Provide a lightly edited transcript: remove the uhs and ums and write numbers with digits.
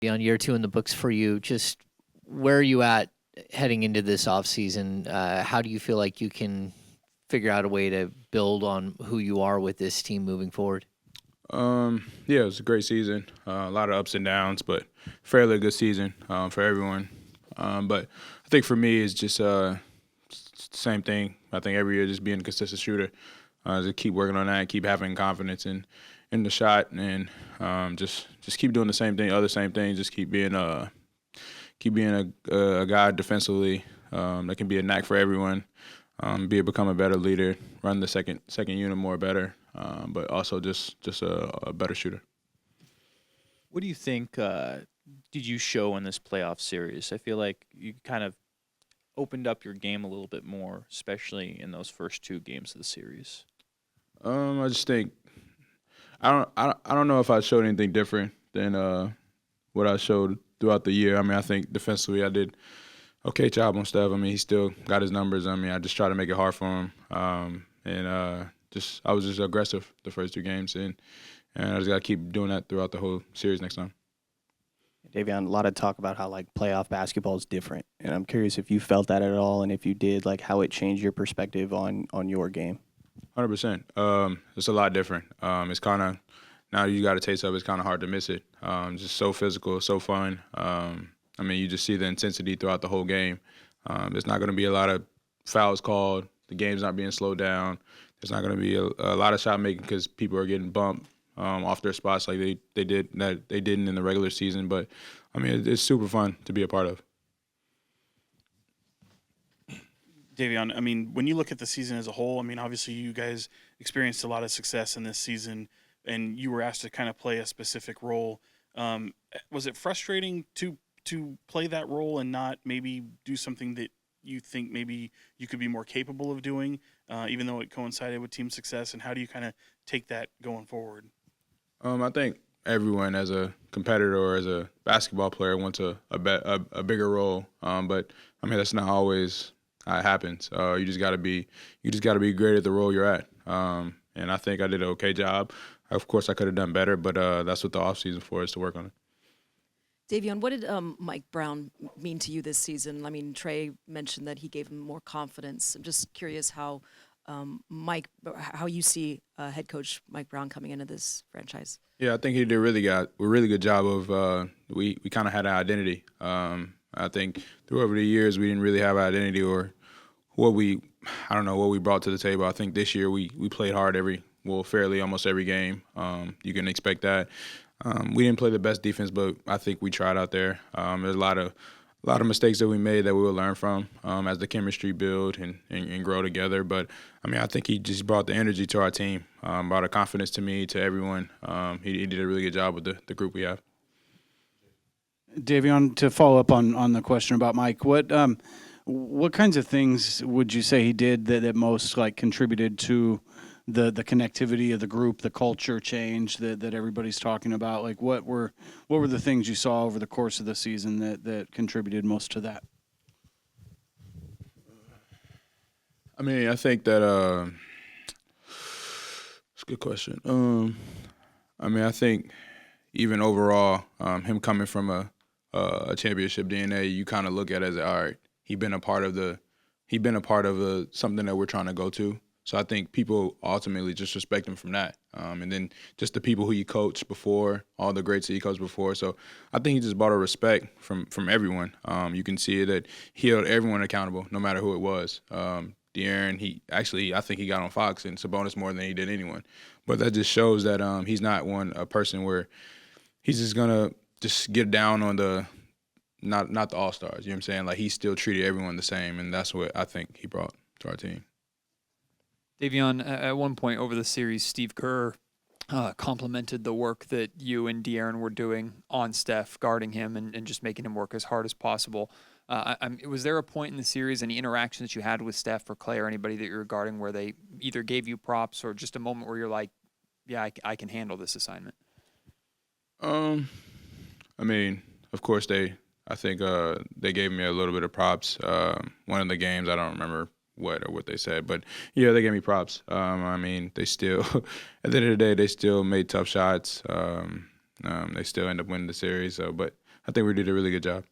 On year two in the books for you, just where are you at heading into this offseason? How do you feel like you can figure out a way to build on who you are with this team moving forward? Yeah, it was a great season. A lot of ups and downs, but fairly good season for everyone. But I think for me, it's just same thing. I think every year just being a consistent shooter, just keep working on that, keep having confidence in the shot, and just keep doing the same thing, other same things. Just keep being a guy defensively that can be a knack for everyone. Become a better leader, run the second unit more better, but also just a better shooter. What do you think did you show in this playoff series? I feel like you kind of opened up your game a little bit more, especially in those first two games of the series. I just think I don't know if I showed anything different than what I showed throughout the year. I mean, I think defensively I did okay job on Steph. I mean, he still got his numbers. I mean, I just try to make it hard for him, and just I was just aggressive the first two games, and I just got to keep doing that throughout the whole series next time. Davion, a lot of talk about how like playoff basketball is different, and I'm curious if you felt that at all, and if you did, like how it changed your perspective on your game. 100%. It's a lot different. It's kind of now you got a taste of it. It's kind of hard to miss it. Just so physical, so fun. I mean, you just see the intensity throughout the whole game. There's not going to be a lot of fouls called. The game's not being slowed down. There's not going to be a lot of shot making because people are getting bumped off their spots like they didn't in the regular season. But I mean, it's super fun to be a part of. Davion, I mean, when you look at the season as a whole, I mean, obviously you guys experienced a lot of success in this season, and you were asked to kind of play a specific role. Was it frustrating to play that role and not maybe do something that you think maybe you could be more capable of doing, even though it coincided with team success? And how do you kind of take that going forward? I think everyone as a competitor or as a basketball player wants a bigger role, but I mean that's not always how it happens. You just gotta be great at the role you're at, and I think I did an okay job. Of course, I could have done better, but that's what the offseason for is to work on it. Davion, what did Mike Brown mean to you this season? I mean, Trey mentioned that he gave him more confidence. I'm just curious how how you see head coach Mike Brown coming into this franchise. Yeah, I think he did a really good job of we kind of had an identity. I think through over the years we didn't really have an identity or what we brought to the table. I think this year we played hard fairly almost every game. You can expect that. We didn't play the best defense, but I think we tried out there. There's a lot of mistakes that we made that we will learn from as the chemistry build and grow together. But I mean, I think he just brought the energy to our team, brought a confidence to me, to everyone. He did a really good job with the group we have. Davion, to follow up on the question about Mike, what kinds of things would you say he did that most like contributed to the connectivity of the group, the culture change that everybody's talking about? Like what were the things you saw over the course of the season that contributed most to that? I mean, I think that it's a good question. I mean, I think even overall, him coming from a championship DNA, you kind of look at it as all right. He's been a part of something that we're trying to go to. So I think people ultimately just respect him from that. And then just the people who he coached before, all the greats that he coached before. So I think he just brought a respect from everyone. You can see that he held everyone accountable, no matter who it was. De'Aaron, I think he got on Fox and Sabonis more than he did anyone. But that just shows that he's not a person where he's just gonna just get down on the not the all-stars. You know what I'm saying? Like he still treated everyone the same, and that's what I think he brought to our team. Davion, at one point over the series, Steve Kerr complimented the work that you and De'Aaron were doing on Steph, guarding him and just making him work as hard as possible. Was there a point in the series, any interactions that you had with Steph or Clay or anybody that you were guarding where they either gave you props or just a moment where you're like, yeah, I can handle this assignment? I mean, of course they gave me a little bit of props. One of the games, I don't remember what they said, but yeah, they gave me props. I mean, they still, at the end of the day, they still made tough shots. They still end up winning the series. So, but I think we did a really good job.